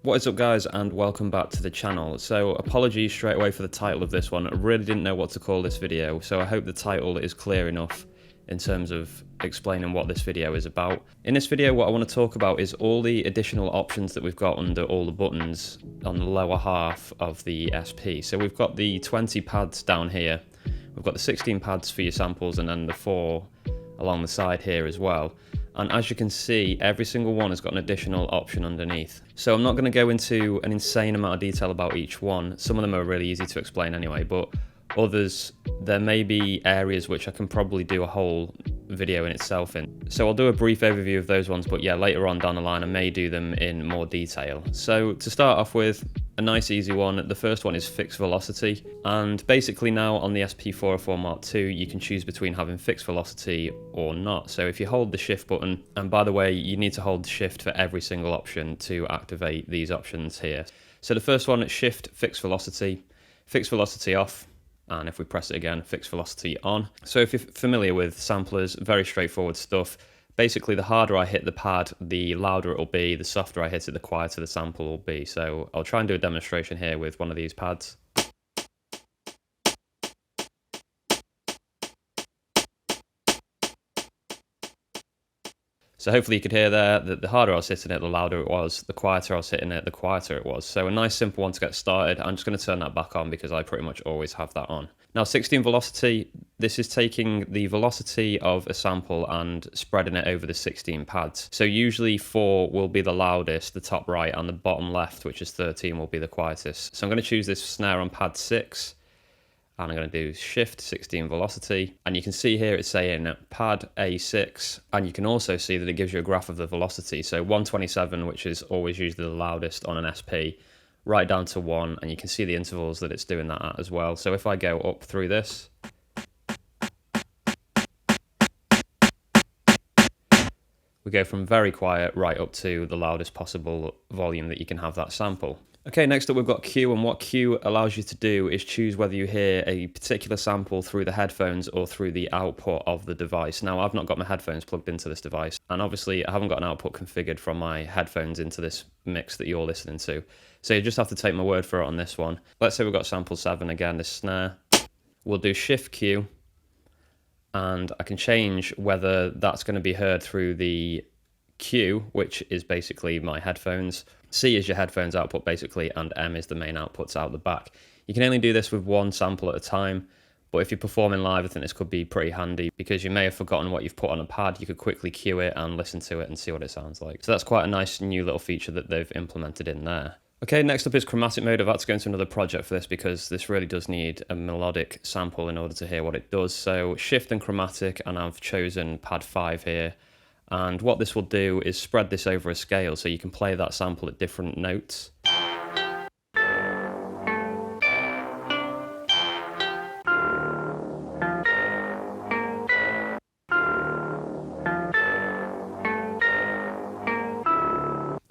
What is up guys, and welcome back to the channel. So apologies straight away for the title of this one. I really didn't know what to call this video, so I hope the title is clear enough in terms of explaining what this video is about. In this video, what I want to talk about is all the additional options that we've got under all the buttons on the lower half of the SP. So we've got the 20 pads down here, we've got the 16 pads for your samples, and then the 4 along the side here as well. And as you can see, every single one has got an additional option underneath. So I'm not going to go into an insane amount of detail about each one. Some of them are really easy to explain anyway, but others, there may be areas which I can probably do a whole video in itself in. So I'll do a brief overview of those ones, but yeah, later on down the line I may do them in more detail. So to start off with, a nice easy one. The first one is fixed velocity, and basically now on the SP404 MKII you can choose between having fixed velocity or not. So if you hold the shift button, and by the way you need to hold the shift for every single option to activate these options here. So the first one is shift fixed velocity off, and if we press it again, fixed velocity on. So if you're familiar with samplers, very straightforward stuff. Basically, the harder I hit the pad, the louder it will be. The softer I hit it, the quieter the sample will be. So I'll try and do a demonstration here with one of these pads. So hopefully you could hear there that the harder I was hitting it, the louder it was. The quieter I was hitting it, the quieter it was. So a nice simple one to get started. I'm just going to turn that back on because I pretty much always have that on. Now 16 velocity, this is taking the velocity of a sample and spreading it over the 16 pads. So usually 4 will be the loudest, the top right, and the bottom left, which is 13, will be the quietest. So I'm going to choose this snare on pad 6. And I'm going to do shift 16 velocity, and you can see here it's saying pad A6, and you can also see that it gives you a graph of the velocity. So 127, which is always usually the loudest on an SP, right down to 1, and you can see the intervals that it's doing that at as well. So if I go up through this, we go from very quiet right up to the loudest possible volume that you can have that sample. Okay, next up we've got Q, and what Q allows you to do is choose whether you hear a particular sample through the headphones or through the output of the device. Now I've not got my headphones plugged into this device, and obviously I haven't got an output configured from my headphones into this mix that you're listening to. So you just have to take my word for it on this one. Let's say we've got sample 7 again, this snare. We'll do shift Q, and I can change whether that's going to be heard through the Q, which is basically my headphones. C is your headphones output basically, and M is the main outputs out the back. You can only do this with one sample at a time, but if you're performing live I think this could be pretty handy because you may have forgotten what you've put on a pad. You could quickly cue it and listen to it and see what it sounds like. So that's quite a nice new little feature that they've implemented in there. Okay, next up is chromatic mode. I've had to go into another project for this because this really does need a melodic sample in order to hear what it does. So shift and chromatic, and I've chosen pad 5 here. And what this will do is spread this over a scale so you can play that sample at different notes.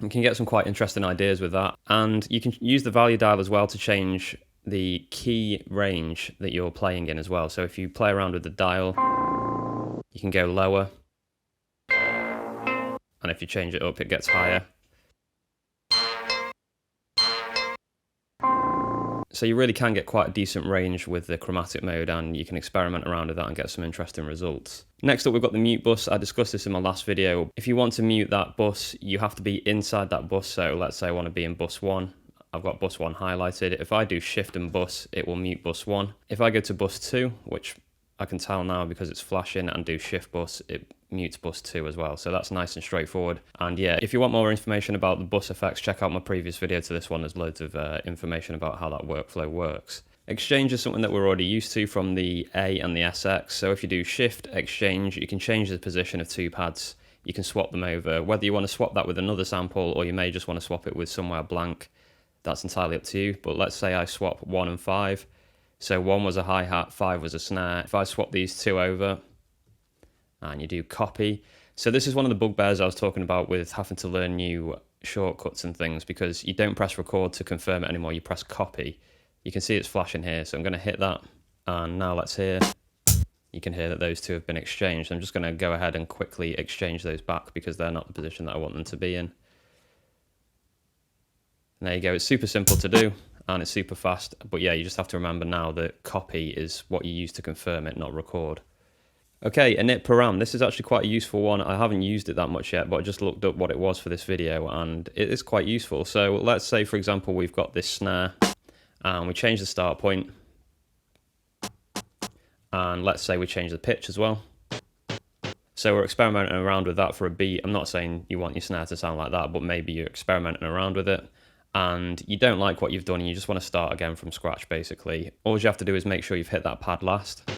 You can get some quite interesting ideas with that. And you can use the value dial as well to change the key range that you're playing in as well. So if you play around with the dial, you can go lower. And if you change it up, it gets higher. So you really can get quite a decent range with the chromatic mode, and you can experiment around with that and get some interesting results. Next up, we've got the mute bus. I discussed this in my last video. If you want to mute that bus, you have to be inside that bus. So let's say I want to be in bus 1. I've got bus 1 highlighted. If I do shift and bus, it will mute bus 1. If I go to bus 2, which I can tell now because it's flashing, and do shift bus, it mutes bus 2 as well. So that's nice and straightforward. And yeah, if you want more information about the bus effects, check out my previous video to this one. There's loads of information about how that workflow works. Exchange is something that we're already used to from the A and the SX. So if you do shift exchange, you can change the position of 2 pads. You can swap them over. Whether you want to swap that with another sample, or you may just want to swap it with somewhere blank, that's entirely up to you. But let's say I swap 1 and 5. So 1 was a hi-hat, 5 was a snare. If I swap these 2 over, and you do copy. So this is one of the bugbears I was talking about with having to learn new shortcuts and things, because you don't press record to confirm it anymore, you press copy. You can see it's flashing here, so I'm going to hit that, and now let's hear. You can hear that those 2 have been exchanged. I'm just going to go ahead and quickly exchange those back because they're not the position that I want them to be in. And there you go, it's super simple to do and it's super fast, but yeah, you just have to remember now that copy is what you use to confirm it, not record. Okay, Init Param, this is actually quite a useful one. I haven't used it that much yet, but I just looked up what it was for this video and it is quite useful. So let's say, for example, we've got this snare and we change the start point. And let's say we change the pitch as well. So we're experimenting around with that for a beat. I'm not saying you want your snare to sound like that, but maybe you're experimenting around with it and you don't like what you've done and you just want to start again from scratch, basically. All you have to do is make sure you've hit that pad last.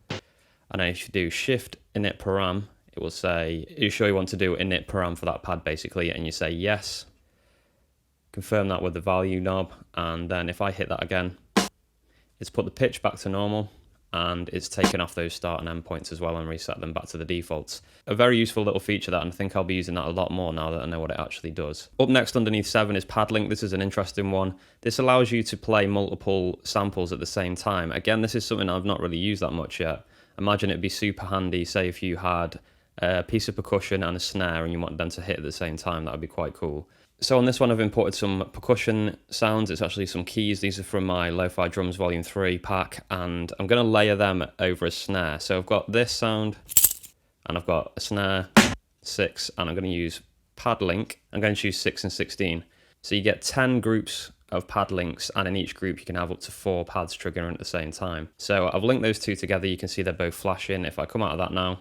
And then if you do Shift Init Param, it will say, are you sure you want to do Init Param for that pad, basically? And you say yes. Confirm that with the value knob. And then if I hit that again, it's put the pitch back to normal. And it's taken off those start and end points as well and reset them back to the defaults. A very useful little feature that, and I think I'll be using that a lot more now that I know what it actually does. Up next underneath 7 is pad link. This is an interesting one. This allows you to play multiple samples at the same time. Again, this is something I've not really used that much yet. Imagine it'd be super handy, say if you had a piece of percussion and a snare and you wanted them to hit at the same time, that would be quite cool. So on this one I've imported some percussion sounds. It's actually some keys. These are from my Lo-Fi Drums Volume 3 pack and I'm going to layer them over a snare. So I've got this sound and I've got a snare, 6, and I'm going to use pad link. I'm going to choose 6 and 16. So you get 10 groups of pad links and in each group you can have up to 4 pads triggering at the same time. So I've linked those two together. You can see they're both flashing. If I come out of that now,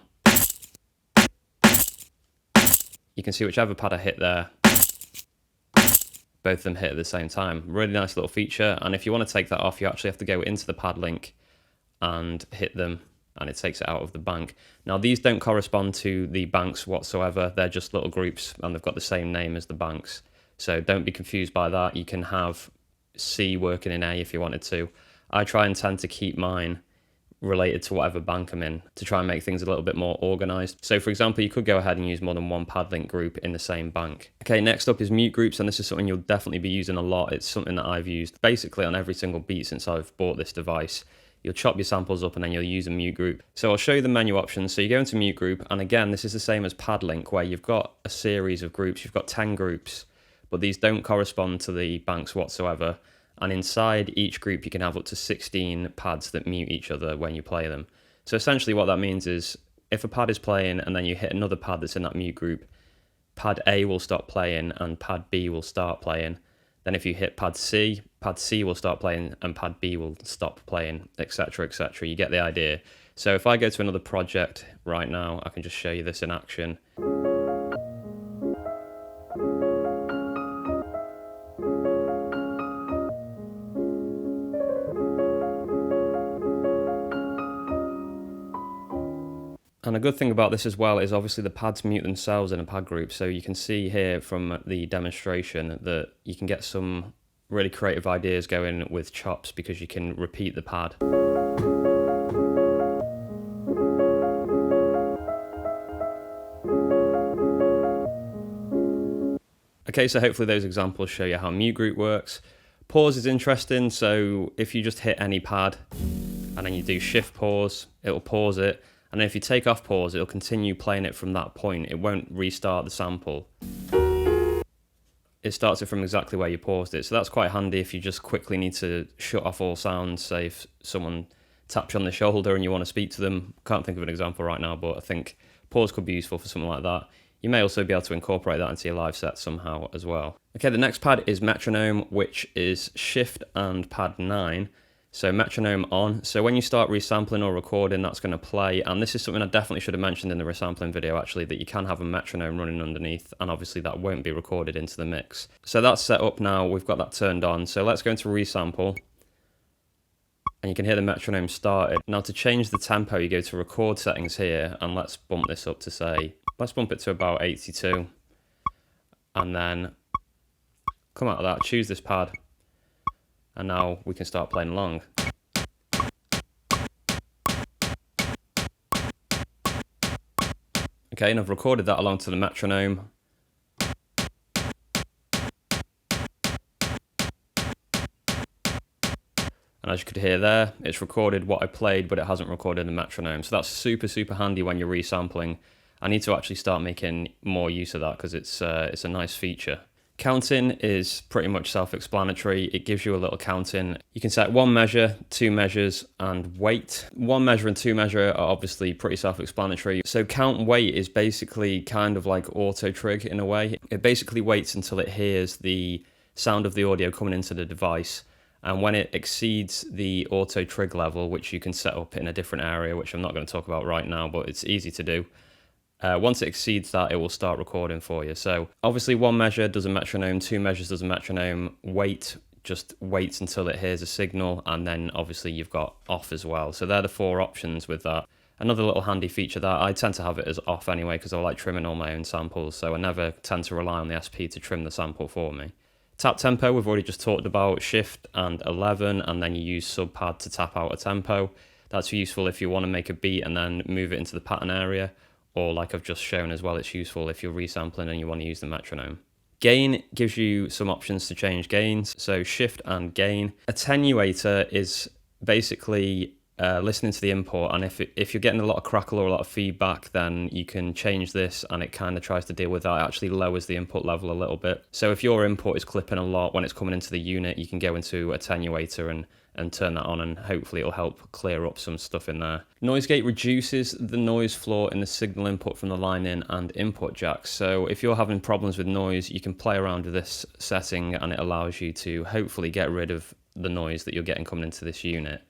you can see whichever pad I hit there, both of them hit at the same time. Really nice little feature. And if you want to take that off, you actually have to go into the pad link and hit them and it takes it out of the bank. Now these don't correspond to the banks whatsoever. They're just little groups and they've got the same name as the banks. So don't be confused by that. You can have C working in A if you wanted to. I try and tend to keep mine related to whatever bank I'm in to try and make things a little bit more organized. So for example, you could go ahead and use more than one pad link group in the same bank. Okay, next up is mute groups, and this is something you'll definitely be using a lot. It's something that I've used basically on every single beat since I've bought this device. You'll chop your samples up and then you'll use a mute group. So I'll show you the menu options. So you go into mute group, and again, this is the same as pad link where you've got a series of groups. You've got 10 groups, but these don't correspond to the banks whatsoever. And inside each group, you can have up to 16 pads that mute each other when you play them. So essentially what that means is if a pad is playing and then you hit another pad that's in that mute group, pad A will stop playing and pad B will start playing. Then if you hit pad C will start playing and pad B will stop playing, etc, etc. You get the idea. So if I go to another project right now, I can just show you this in action. And a good thing about this as well is obviously the pads mute themselves in a pad group. So you can see here from the demonstration that you can get some really creative ideas going with chops because you can repeat the pad. Okay, so hopefully those examples show you how mute group works. Pause is interesting. So if you just hit any pad and then you do shift pause, it'll pause it. And if you take off pause, it'll continue playing it from that point. It won't restart the sample. It starts it from exactly where you paused it. So that's quite handy if you just quickly need to shut off all sounds. Say if someone taps you on the shoulder and you want to speak to them. Can't think of an example right now, but I think pause could be useful for something like that. You may also be able to incorporate that into your live set somehow as well. Okay, the next pad is Metronome, which is shift and pad 9. So metronome on. So when you start resampling or recording, that's going to play. And this is something I definitely should have mentioned in the resampling video, actually, that you can have a metronome running underneath. And obviously that won't be recorded into the mix. So that's set up now. We've got that turned on. So let's go into resample. And you can hear the metronome started. Now to change the tempo, you go to record settings here. And let's bump this up to say, let's bump it to about 82. And then come out of that, choose this pad. And now we can start playing along. Okay, and I've recorded that along to the metronome. And as you could hear there, it's recorded what I played, but it hasn't recorded the metronome. So that's super, super handy when you're resampling. I need to actually start making more use of that because it's a nice feature. Counting is pretty much self-explanatory. It gives you a little counting. You can set one measure, two measures, and weight. One measure and two measure are obviously pretty self-explanatory. So count weight is basically kind of like auto trig in a way. It basically waits until it hears the sound of the audio coming into the device. And when it exceeds the auto trig level, which you can set up in a different area, which I'm not going to talk about right now, but it's easy to do. Once it exceeds that, it will start recording for you. So obviously one measure does a metronome, two measures does a metronome, weight just waits until it hears a signal, and then obviously you've got off as well. So they're the four options with that. Another little handy feature that I tend to have it as off anyway, because I like trimming all my own samples, so I never tend to rely on the SP to trim the sample for me. Tap tempo, we've already just talked about, shift and 11, and then you use sub pad to tap out a tempo. That's useful if you want to make a beat and then move it into the pattern area. Or like I've just shown as well, it's useful if you're resampling and you want to use the metronome. Gain gives you some options to change gains, so shift and gain. Attenuator is basically listening to the input, and if you're getting a lot of crackle or a lot of feedback, then you can change this and it kind of tries to deal with that. It actually lowers the input level a little bit. So if your input is clipping a lot when it's coming into the unit, you can go into attenuator and turn that on, and hopefully it'll help clear up some stuff in there. Noise gate reduces the noise floor in the signal input from the line in and input jacks. So if you're having problems with noise, you can play around with this setting and it allows you to hopefully get rid of the noise that you're getting coming into this unit.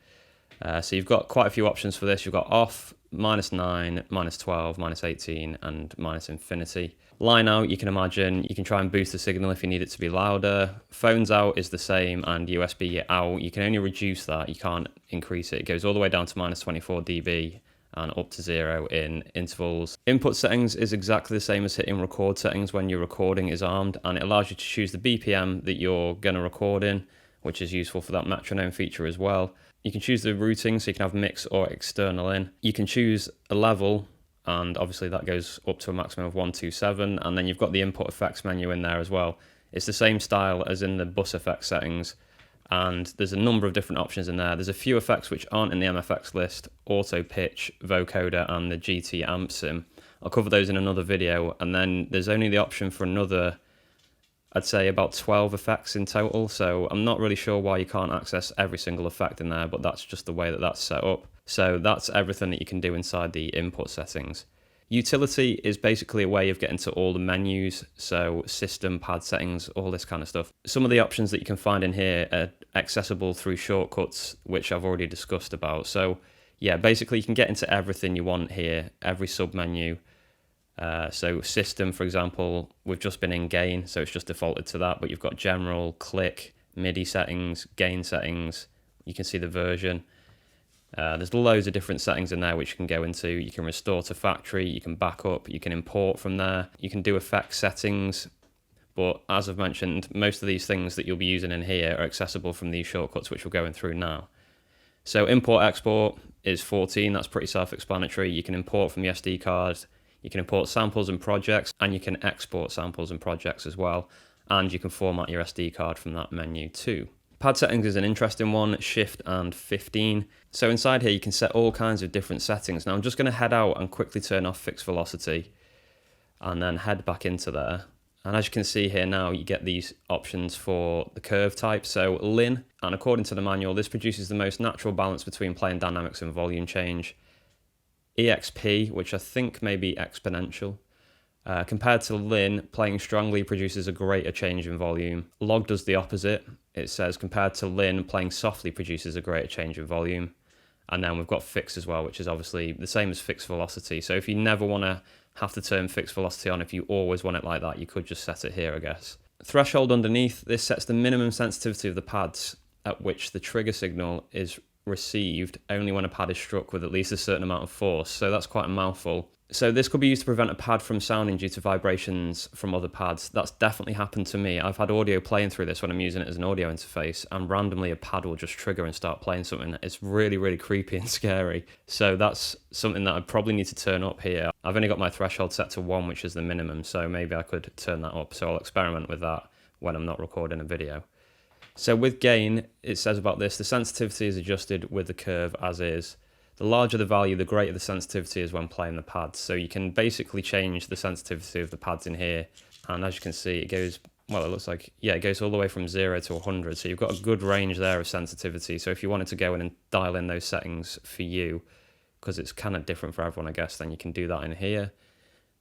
So you've got quite a few options for this. You've got off, -9, -12, -18, and -infinity. Line out, you can imagine, you can try and boost the signal if you need it to be louder. Phones out is the same, and USB out, you can only reduce that, you can't increase it. It goes all the way down to -24 dB and up to 0 in intervals. Input settings is exactly the same as hitting record settings when your recording is armed, and it allows you to choose the BPM that you're going to record in, which is useful for that metronome feature as well. You can choose the routing, so you can have mix or external in. You can choose a level, and obviously that goes up to a maximum of 127, and then you've got the input effects menu in there as well. It's the same style as in the bus effects settings, and there's a number of different options in there. There's a few effects which aren't in the MFX list: auto pitch, vocoder, and the GT amp sim. I'll cover those in another video, and then there's only the option for another, I'd say about 12 effects in total, so I'm not really sure why you can't access every single effect in there, but that's just the way that that's set up. So that's everything that you can do inside the input settings. Utility is basically a way of getting to all the menus, so system, pad settings, all this kind of stuff. Some of the options that you can find in here are accessible through shortcuts, which I've already discussed about. So yeah, basically you can get into everything you want here, every sub-menu. So system, for example, we've just been in gain, so it's just defaulted to that, but you've got general, click, MIDI settings, gain settings, you can see the version. There's loads of different settings in there which you can go into. You can restore to factory, you can back up, you can import from there, you can do effect settings, but as I've mentioned, most of these things that you'll be using in here are accessible from these shortcuts which we're going through now. So import export is 14, that's pretty self-explanatory. You can import from the SD card, you can import samples and projects, and you can export samples and projects as well, and you can format your SD card from that menu too. Pad settings is an interesting one, shift and 15. So inside here you can set all kinds of different settings. Now I'm just going to head out and quickly turn off fixed velocity and then head back into there. And as you can see here now, you get these options for the curve type. So Lin, and according to the manual, this produces the most natural balance between playing dynamics and volume change. EXP, which I think may be exponential. Compared to Lin, playing strongly produces a greater change in volume. Log does the opposite. It says compared to Lin, playing softly produces a greater change in volume. And then we've got fix as well, which is obviously the same as fixed velocity. So if you never want to have to turn fixed velocity on, if you always want it like that, you could just set it here, I guess. Threshold underneath, this sets the minimum sensitivity of the pads at which the trigger signal is received only when a pad is struck with at least a certain amount of force. So that's quite a mouthful. So this could be used to prevent a pad from sounding due to vibrations from other pads. That's definitely happened to me. I've had audio playing through this when I'm using it as an audio interface, and randomly a pad will just trigger and start playing something. It's really, really creepy and scary. So that's something that I probably need to turn up here. I've only got my threshold set to 1, which is the minimum, so maybe I could turn that up. So I'll experiment with that when I'm not recording a video. So with gain, it says about this, the sensitivity is adjusted with the curve as is. The larger the value, the greater the sensitivity is when playing the pads. So you can basically change the sensitivity of the pads in here. And as you can see, it goes well, it looks like, yeah, it goes all the way from 0 to 100. So you've got a good range there of sensitivity. So if you wanted to go in and dial in those settings for you, because it's kind of different for everyone, I guess, then you can do that in here.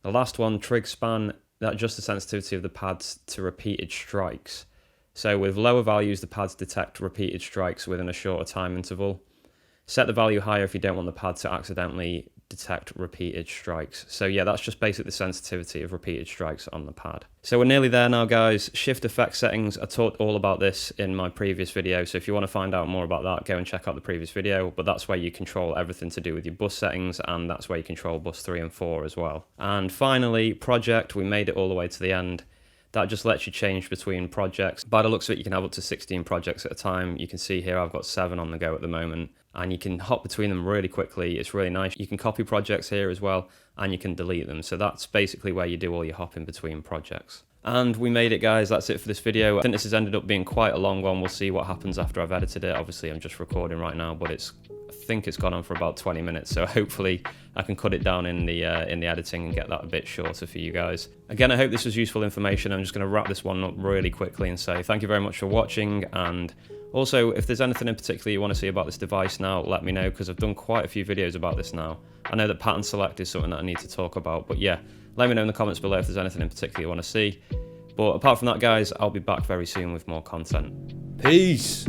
The last one, trig span, that adjusts the sensitivity of the pads to repeated strikes. So with lower values, the pads detect repeated strikes within a shorter time interval. Set the value higher if you don't want the pad to accidentally detect repeated strikes. So yeah, that's just basically the sensitivity of repeated strikes on the pad. So we're nearly there now, guys. Shift effect settings, I talked all about this in my previous video, so if you want to find out more about that, go and check out the previous video. But that's where you control everything to do with your bus settings, and that's where you control bus 3 and 4 as well. And finally, project, we made it all the way to the end. That just lets you change between projects. By the looks of it, you can have up to 16 projects at a time. You can see here I've got 7 on the go at the moment, and you can hop between them really quickly. It's really nice. You can copy projects here as well, and you can delete them. So that's basically where you do all your hopping between projects. And we made it, guys. That's it for this video. I think this has ended up being quite a long one. We'll see what happens after I've edited it. Obviously, I'm just recording right now, but I think it's gone on for about 20 minutes. So hopefully I can cut it down in the editing and get that a bit shorter for you guys. Again, I hope this was useful information. I'm just going to wrap this one up really quickly and say thank you very much for watching. And also, if there's anything in particular you want to see about this device now, let me know, because I've done quite a few videos about this now. I know that pattern select is something that I need to talk about, but yeah, let me know in the comments below if there's anything in particular you want to see. But apart from that, guys, I'll be back very soon with more content. Peace!